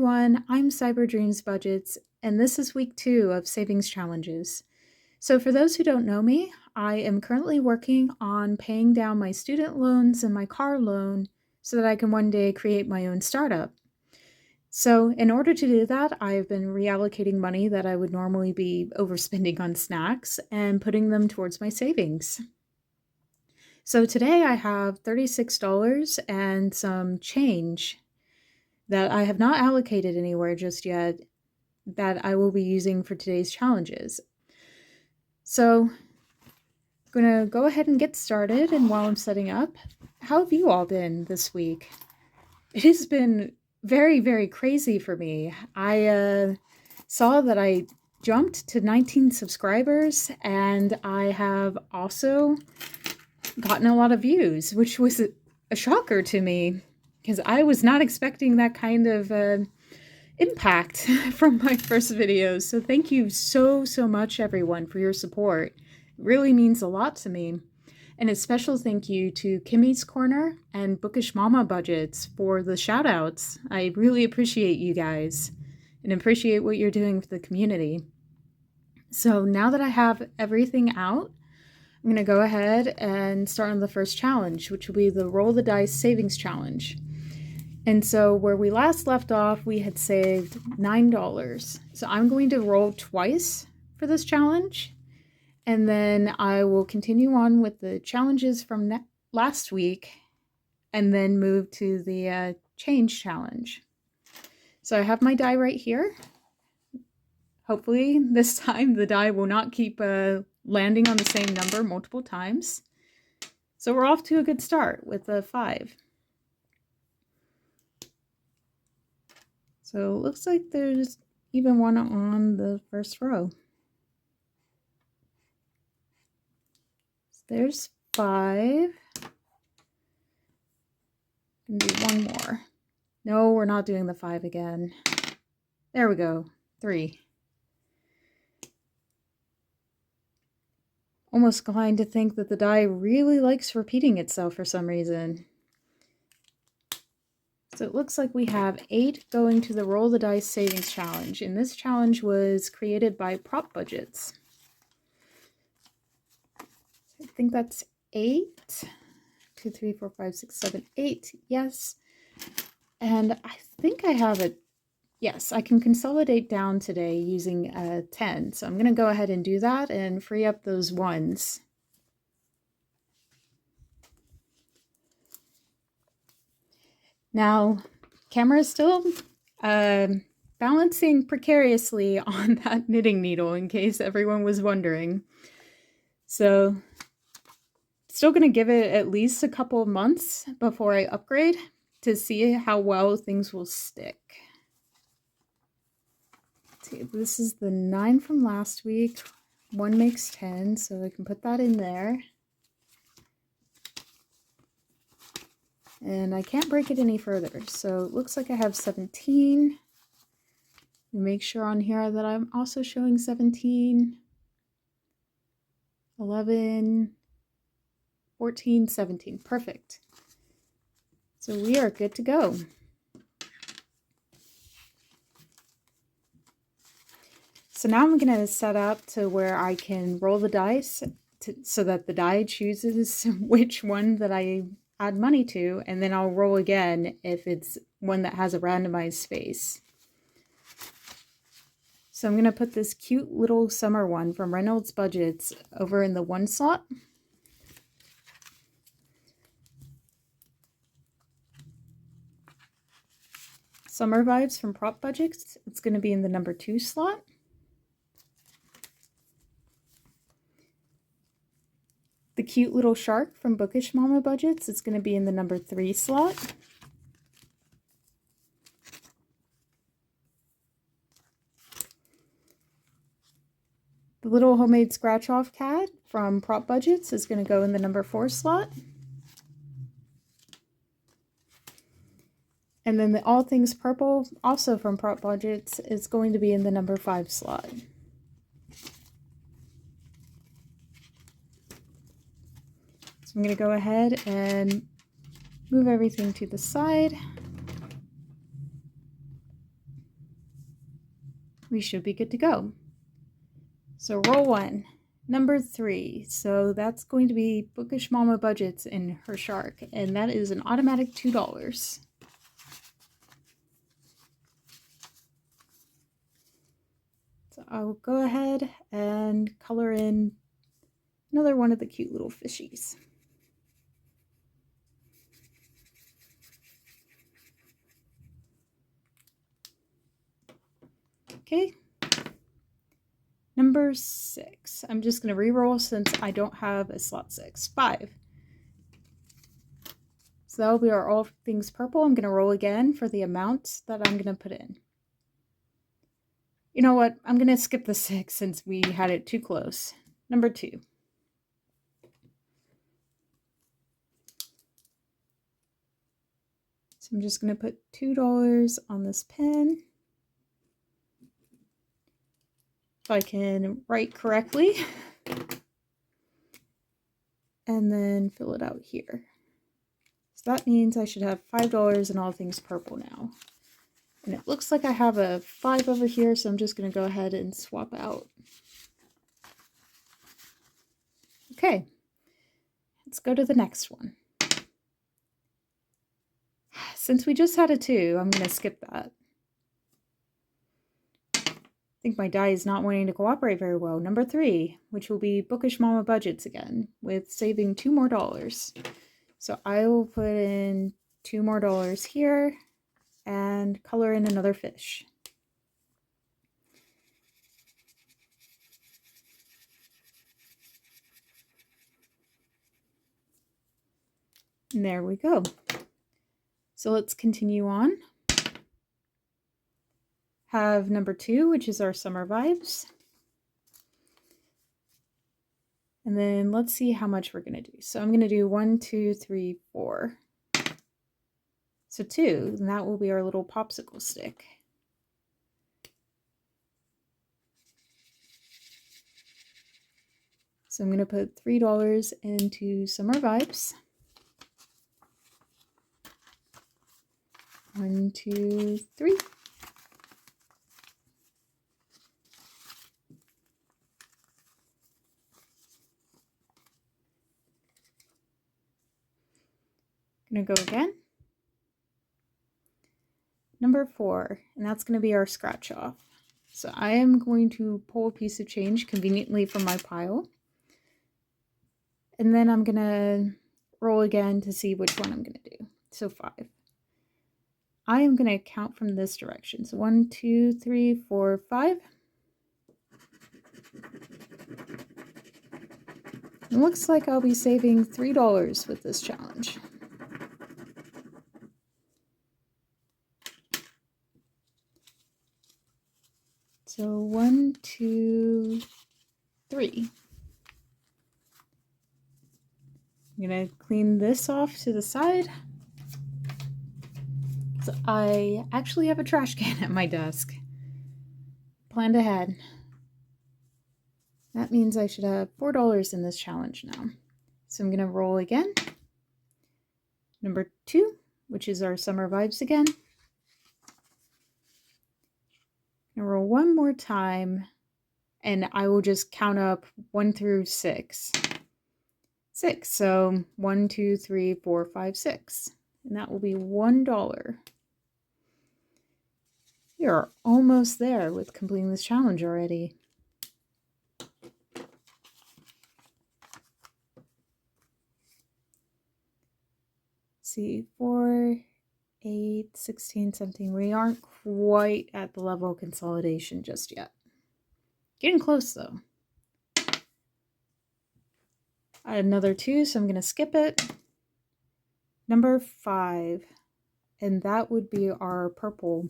everyone, I'm Cyber Dreams Budgets, and this is week 2 of Savings Challenges. So for those who don't know me, I am currently working on paying down my student loans and my car loan so that I can one day create my own startup. So in order to do that, I've been reallocating money that I would normally be overspending on snacks and putting them towards my savings. So today I have $36 and some change that I have not allocated anywhere just yet that I will be using for today's challenges. So I'm going to go ahead and get started, and while I'm setting up, how have you all been this week? It has been very, very crazy for me. I saw that I jumped to 19 subscribers, and I have also gotten a lot of views, which was a shocker to me because I was not expecting that kind of impact from my first videos. So thank you so much, everyone, for your support. It really means a lot to me. And a special thank you to Kimmy's Corner and Bookish Mama Budgets for the shout outs. I really appreciate you guys and appreciate what you're doing for the community. So now that I have everything out, I'm going to go ahead and start on the first challenge, which will be the Roll the Dice Savings Challenge. And so where we last left off, we had saved $9. So I'm going to roll twice for this challenge, and then I will continue on with the challenges from last week and then move to the change challenge. So I have my die right here. Hopefully this time the die will not keep landing on the same number multiple times. So we're off to a good start with a 5. So it looks like there's even one on the first row. So there's 5. I'm gonna do one more. No, we're not doing the 5 again. There we go, 3. Almost inclined to think that the die really likes repeating itself for some reason. So it looks like we have 8 going to the Roll the Dice Savings Challenge, and this challenge was created by Prop Budgets. I think that's 8. 2, 3, 4, 5, 6, 7, 8. Yes. And I think I have it. Yes, I can consolidate down today using 10. So I'm going to go ahead and do that and free up those 1s. Now, camera is still balancing precariously on that knitting needle, in case everyone was wondering. So, still going to give it at least a couple of months before I upgrade to see how well things will stick. See, this is the 9 from last week. 1 makes 10, so I can put that in there. And I can't break it any further, so it looks like I have 17. Make sure on here that I'm also showing 17, 11, 14, 17. Perfect. So we are good to go. So now I'm going to set up to where I can roll the dice so that the die chooses which one that I add money to, and then I'll roll again if it's one that has a randomized space. So I'm going to put this cute little summer one from Reynolds Budgets over in the 1 slot. Summer Vibes from Prop Budgets, it's going to be in the number 2 slot. The cute little shark from Bookish Mama Budgets, it's going to be in the number 3 slot. The little homemade scratch-off cat from Prop Budgets is going to go in the number 4 slot. And then the All Things Purple, also from Prop Budgets, is going to be in the number 5 slot. So I'm going to go ahead and move everything to the side. we should be good to go. So roll 1. Number 3. So that's going to be Bookish Mama Budgets in her shark, and that is an automatic $2. So I will go ahead and color in another one of the cute little fishies. Okay. Number 6. I'm just going to re-roll since I don't have a slot 6. 5. So that will be our all things purple. I'm going to roll again for the amount that I'm going to put in. You know what? I'm going to skip the 6 since we had it too close. Number 2. So I'm just going to put $2 on this pen. If I can write correctly. And then fill it out here. So that means I should have $5 in all things purple now. And it looks like I have a 5 over here, so I'm just going to go ahead and swap out. Okay, let's go to the next one. Since we just had a 2, I'm going to skip that. I think my die is not wanting to cooperate very well. Number 3, which will be Bookish Mama Budgets again, with saving $2 more. So I will put in $2 more here and color in another fish. And there we go. So let's continue on. Have number 2, which is our summer vibes. And then let's see how much we're going to do. So I'm going to do 1, 2, 3, 4. So 2, and that will be our little popsicle stick. So I'm going to put $3 into summer vibes. 1, 2, 3. Gonna go again. Number 4, and that's going to be our scratch off. So I am going to pull a piece of change conveniently from my pile. And then I'm going to roll again to see which one I'm going to do. So 5. I am going to count from this direction. So 1, 2, 3, 4, 5. It looks like I'll be saving $3 with this challenge. So 1, 2, 3. I'm going to clean this off to the side. So I actually have a trash can at my desk. Planned ahead. That means I should have $4 in this challenge now. So I'm going to roll again. Number 2, which is our summer vibes again. I'm going to roll one more time, and I will just count up 1 through 6. 6. So 1, 2, 3, 4, 5, 6. And that will be $1. We are almost there with completing this challenge already. See, 4, 8, 16, something. We aren't quite at the level of consolidation just yet. Getting close though. I had another 2, so I'm going to skip it. Number 5, and that would be our purple.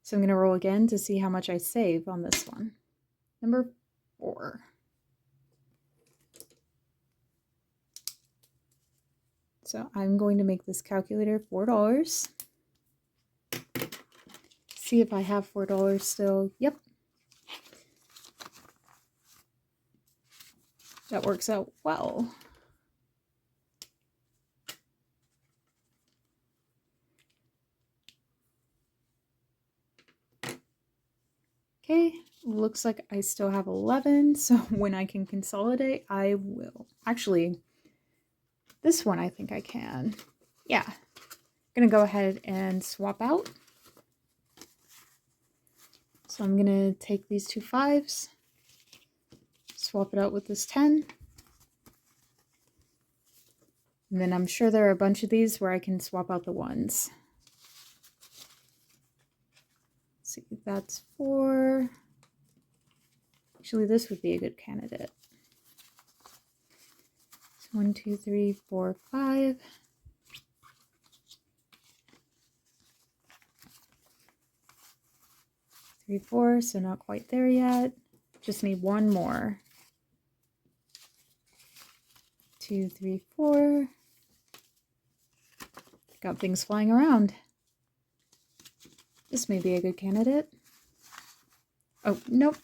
So I'm going to roll again to see how much I save on this one. Number 4. So I'm going to make this calculator $4. See if I have $4 still. Yep. That works out well. Okay, looks like I still have 11, so when I can consolidate, I will. Actually, this one I think I can. Yeah, gonna go ahead and swap out. So I'm gonna take these two 5s, swap it out with this 10. And then I'm sure there are a bunch of these where I can swap out the 1s. Let's see, that's 4. Actually, this would be a good candidate. 1, 2, 3, 4, 5. 3, 4, so not quite there yet. Just need one more. 2, 3, 4. Got things flying around. This may be a good candidate. Oh, nope.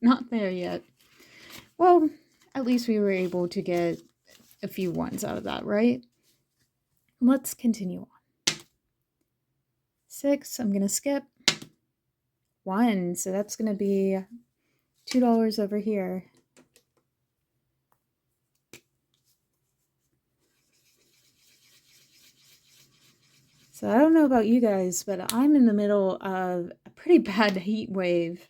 Not there yet. Well, at least we were able to get a few 1s out of that, right? Let's continue on. 6, I'm going to skip. 1, so that's going to be $2 over here. So I don't know about you guys, but I'm in the middle of a pretty bad heat wave.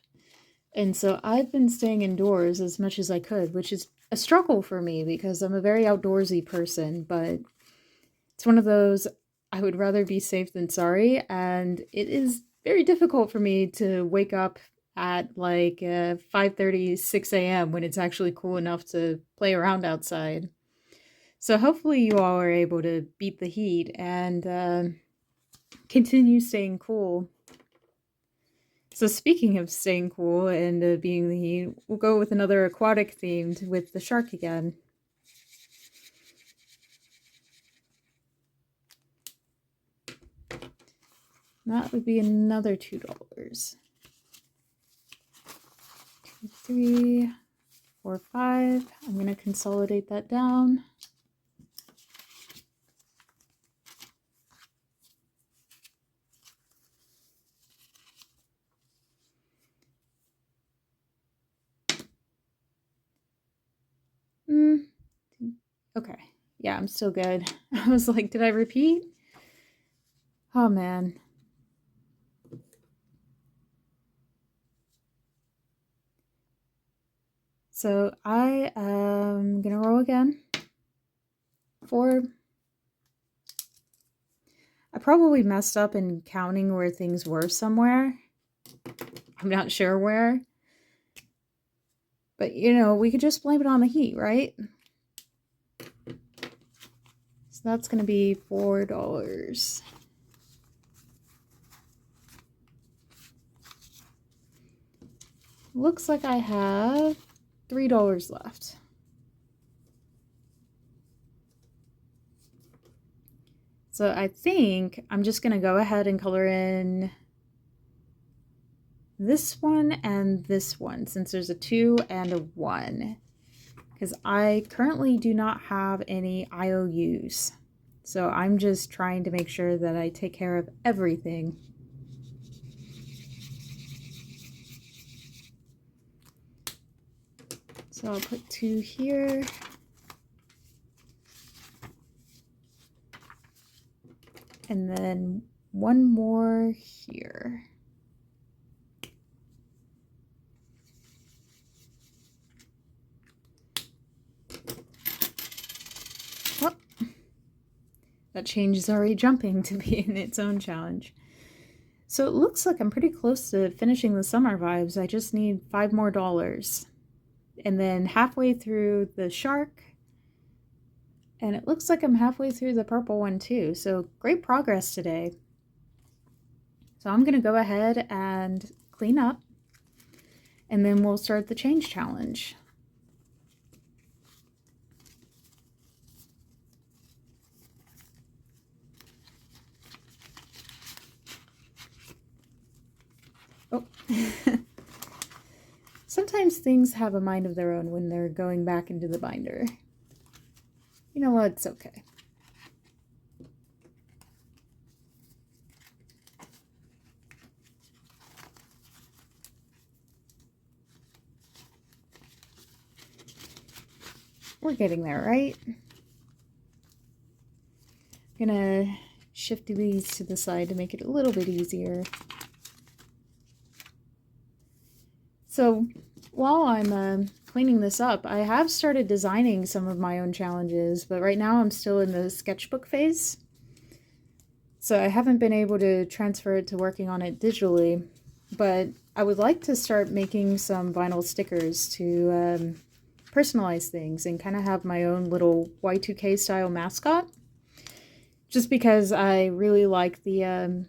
And so I've been staying indoors as much as I could, which is a struggle for me because I'm a very outdoorsy person, but it's one of those I would rather be safe than sorry, and it is very difficult for me to wake up at like 5:30, 6 a.m. when it's actually cool enough to play around outside. So hopefully you all are able to beat the heat and continue staying cool. So speaking of staying cool and being the heat, we'll go with another aquatic themed with the shark again. That would be another $2. 2, 3, 4, 5. I'm going to consolidate that down. Okay. Yeah, I'm still good. I was like, did I repeat? Oh, man. So I am going to roll again. 4. I probably messed up in counting where things were somewhere. I'm not sure where. But, you know, we could just blame it on the heat, right? So that's going to be $4. Looks like I have $3 left. So I think I'm just going to go ahead and color in this one and this one, since there's a 2 and a 1. Because I currently do not have any IOUs. So I'm just trying to make sure that I take care of everything. So I'll put 2 here. And then 1 more here. Oh, that change is already jumping to be in its own challenge. So it looks like I'm pretty close to finishing the summer vibes. I just need $5 more. And then halfway through the shark. And it looks like I'm halfway through the purple one too. So great progress today. So I'm going to go ahead and clean up. And then we'll start the change challenge. Oh. Sometimes things have a mind of their own when they're going back into the binder. You know what? It's okay. we're getting there, right? I'm gonna shift these to the side to make it a little bit easier. So while I'm cleaning this up, I have started designing some of my own challenges, but right now I'm still in the sketchbook phase. So I haven't been able to transfer it to working on it digitally, but I would like to start making some vinyl stickers to personalize things and kind of have my own little Y2K style mascot. Just because I really like the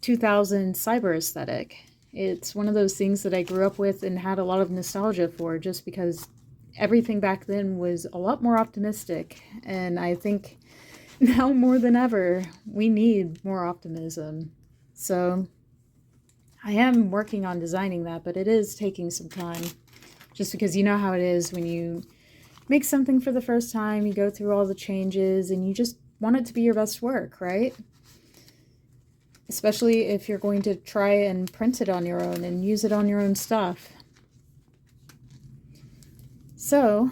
2000 cyber aesthetic. It's one of those things that I grew up with and had a lot of nostalgia for, just because everything back then was a lot more optimistic. And I think now more than ever, we need more optimism. So I am working on designing that, but it is taking some time. Just because you know how it is when you make something for the first time, you go through all the changes and you just want it to be your best work, right? Especially if you're going to try and print it on your own and use it on your own stuff. So,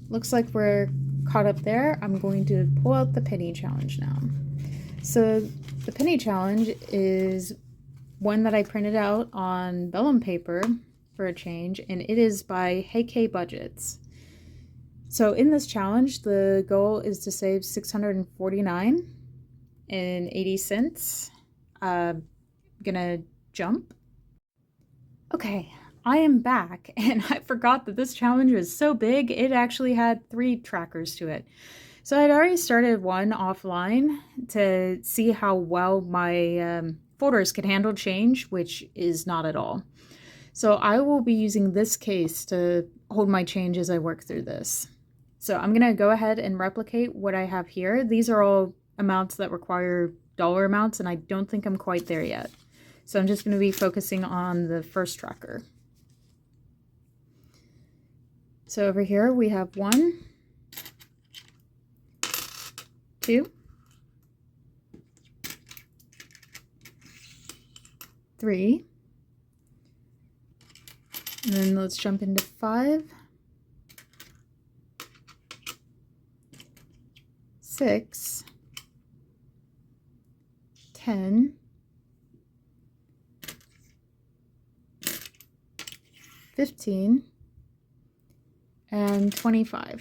looks like we're caught up there. I'm going to pull out the penny challenge now. So, the penny challenge is one that I printed out on vellum paper for a change, and it is by Hey K Budgets. So in this challenge, the goal is to save $649.80. Gonna jump. Okay, I am back, and I forgot that this challenge was so big, it actually had 3 trackers to it. So I'd already started one offline to see how well my folders could handle change, which is not at all. So I will be using this case to hold my change as I work through this. So I'm gonna go ahead and replicate what I have here. These are all amounts that require dollar amounts, and I don't think I'm quite there yet. So I'm just gonna be focusing on the first tracker. So over here we have 1, 2, 3, and then let's jump into 5, 6, 10, 15, and 25.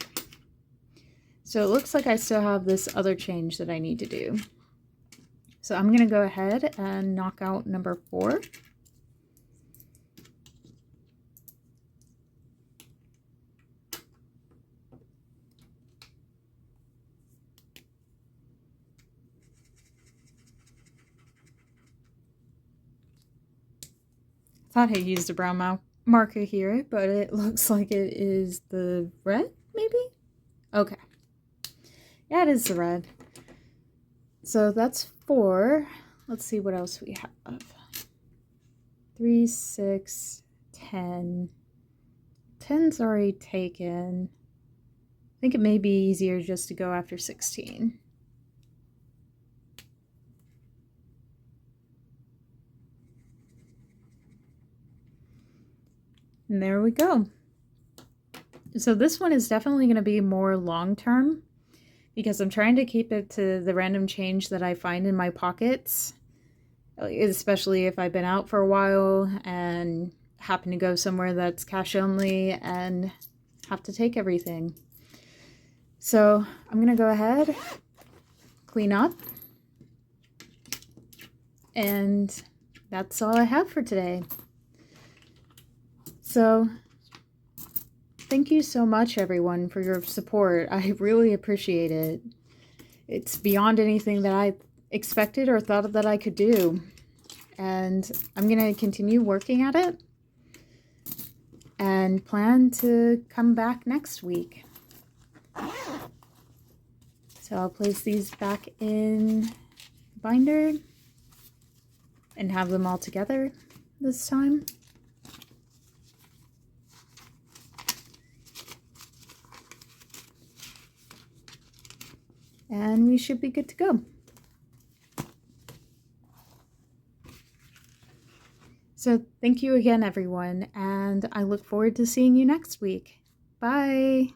So it looks like I still have this other change that I need to do. So I'm gonna go ahead and knock out number 4. Thought I used a brown marker here, but it looks like it is the red, maybe? Okay. Yeah, it is the red. So that's 4. Let's see what else we have. 3, 6, 10. 10's already taken. I think it may be easier just to go after 16. And there we go. So this one is definitely going to be more long-term because I'm trying to keep it to the random change that I find in my pockets, especially if I've been out for a while and happen to go somewhere that's cash only and have to take everything. So I'm going to go ahead, clean up, and that's all I have for today. So thank you so much, everyone, for your support. I really appreciate it. It's beyond anything that I expected or thought that I could do. And I'm going to continue working at it and plan to come back next week. So I'll place these back in the binder and have them all together this time. And we should be good to go. So thank you again, everyone, and I look forward to seeing you next week. Bye!